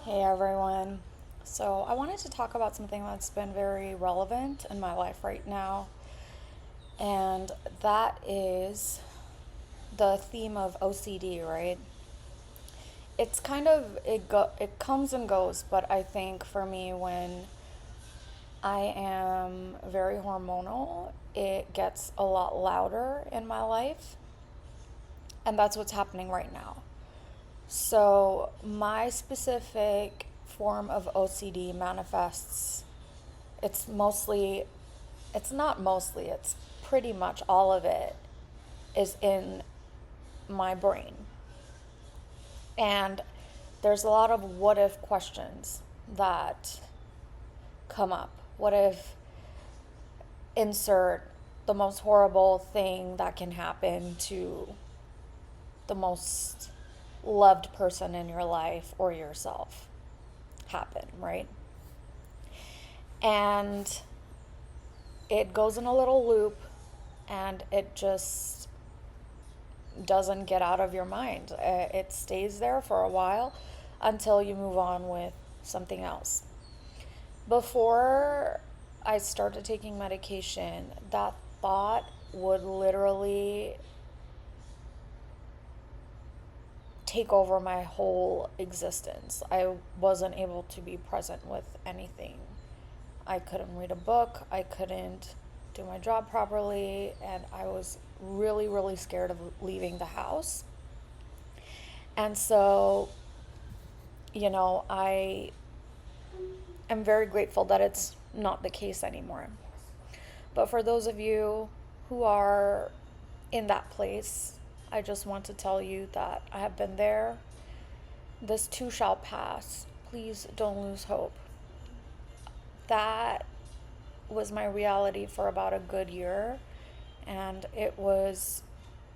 Hey everyone. So, I wanted to talk about something that's been very relevant in my life right now, and that is the theme of OCD, right? It's kind of it comes and goes, but I think for me when I am very hormonal, it gets a lot louder in my life, and that's what's happening right now. So, my specific form of OCD manifests, it's mostly, it's not mostly, it's pretty much all of it is in my brain. And there's a lot of what if questions that come up. What if insert the most horrible thing that can happen to the most loved person in your life or yourself happen, right? And it goes in a little loop and it just doesn't get out of your mind. It stays there for a while until you move on with something else. Before I started taking medication, that thought would literally take over my whole existence. I wasn't able to be present with anything. I couldn't read a book, I couldn't do my job properly, and I was really, really scared of leaving the house. And so, I am very grateful that it's not the case anymore. But for those of you who are in that place, I just want to tell you that I have been there. This too shall pass. Please don't lose hope. That was my reality for about a good year, and it was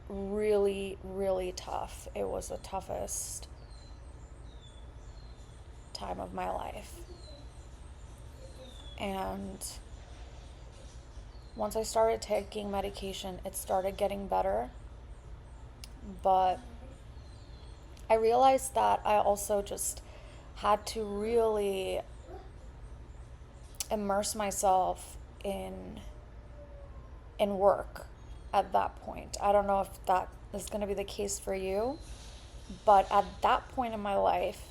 really, really tough. It was the toughest time of my life. And once I started taking medication, it started getting better. But I realized that I also just had to really immerse myself in work at that point. I don't know if that is going to be the case for you, but at that point in my life,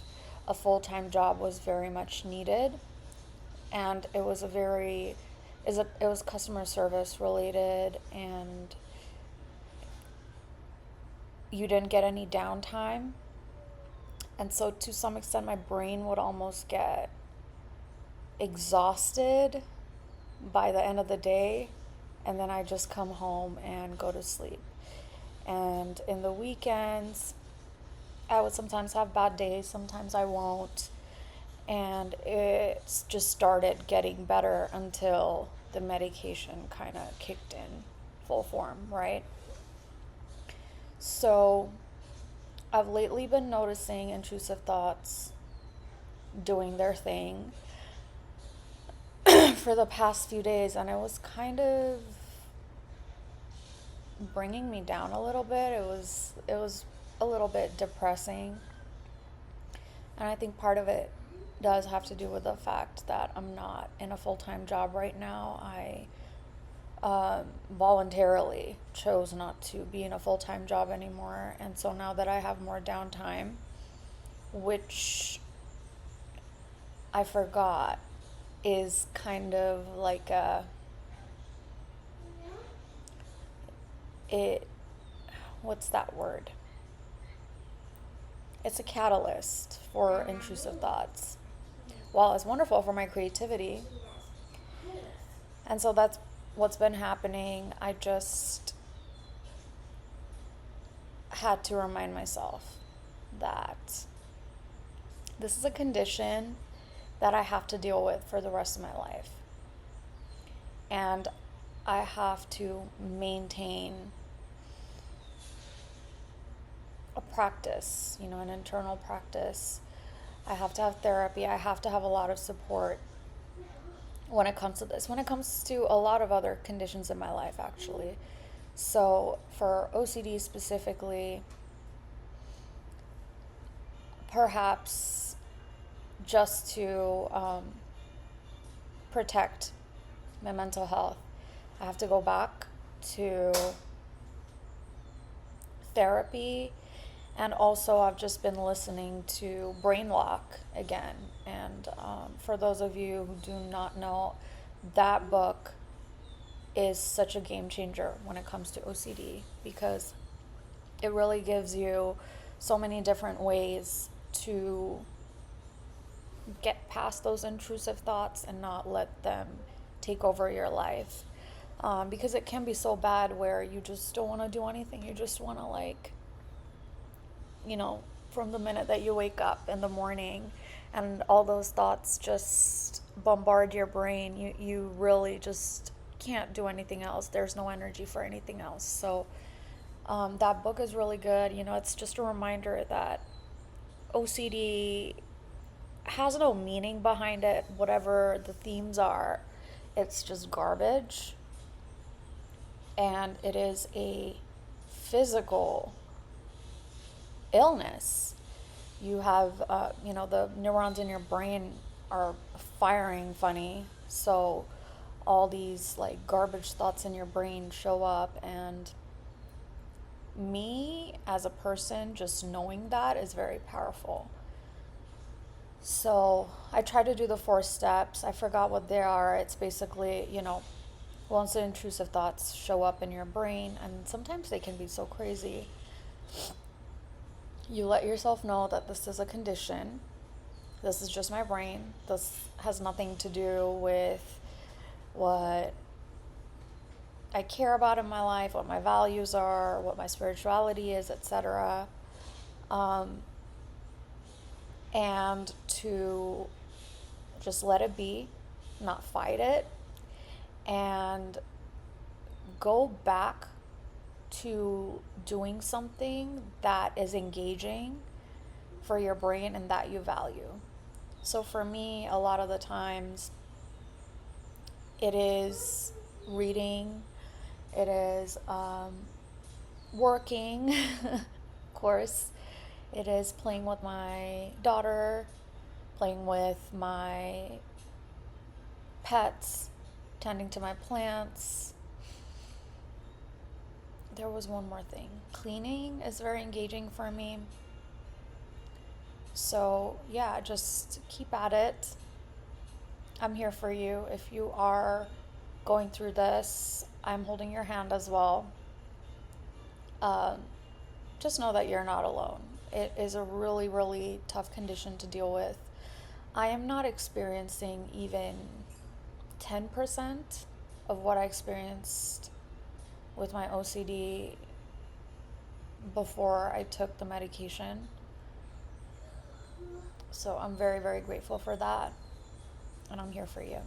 a full-time job was very much needed, and it was a very it was customer service related, and you didn't get any downtime. And so to some extent my brain would almost get exhausted by the end of the day, and then I just come home and go to sleep. And in the weekends, I would sometimes have bad days, sometimes I won't. And it just started getting better until the medication kind of kicked in full form, right? So I've lately been noticing intrusive thoughts doing their thing for the past few days, and it was kind of bringing me down a little bit. It was a little bit depressing, and I think part of it does have to do with the fact that I'm not in a full-time job right now. I voluntarily chose not to be in a full-time job anymore, and so now that I have more downtime, which I forgot is kind of like it what's that word? It's a catalyst for intrusive thoughts. While it's wonderful for my creativity, and so that's what's been happening. I just had to remind myself that this is a condition that I have to deal with for the rest of my life. And I have to maintain a practice, an internal practice. I have to have therapy. I have to have a lot of support when it comes to this, when it comes to a lot of other conditions in my life, actually. So, for OCD specifically, perhaps just to protect my mental health. I have to go back to therapy, and also I've just been listening to Brain Lock again. And for those of you who do not know, that book is such a game changer when it comes to OCD, because it really gives you so many different ways to get past those intrusive thoughts and not let them take over your life. Because it can be so bad where you just don't want to do anything. You just want to, like, from the minute that you wake up in the morning and all those thoughts just bombard your brain, you really just can't do anything else. There's no energy for anything else. So that book is really good. It's just a reminder that OCD has no meaning behind it, whatever the themes are. It's just garbage. And it is a physical illness. You have, the neurons in your brain are firing funny. So all these like garbage thoughts in your brain show up. And me as a person, just knowing that is very powerful. So I try to do the 4 steps. I forgot what they are. It's basically, once the intrusive thoughts show up in your brain, and sometimes they can be so crazy, you let yourself know that this is a condition. This is just my brain. This has nothing to do with what I care about in my life, what my values are, what my spirituality is, etc. And to just let it be, not fight it, and go back to doing something that is engaging for your brain and that you value. So for me, a lot of the times, it is reading, it is working, of course, it is playing with my daughter, playing with my pets, tending to my plants. There was one more thing. Cleaning is very engaging for me. So, yeah, just keep at it. I'm here for you. If you are going through this, I'm holding your hand as well. Just know that you're not alone. It is a really, really tough condition to deal with. I am not experiencing even 10% of what I experienced with my OCD before I took the medication. So I'm very, very grateful for that. And I'm here for you.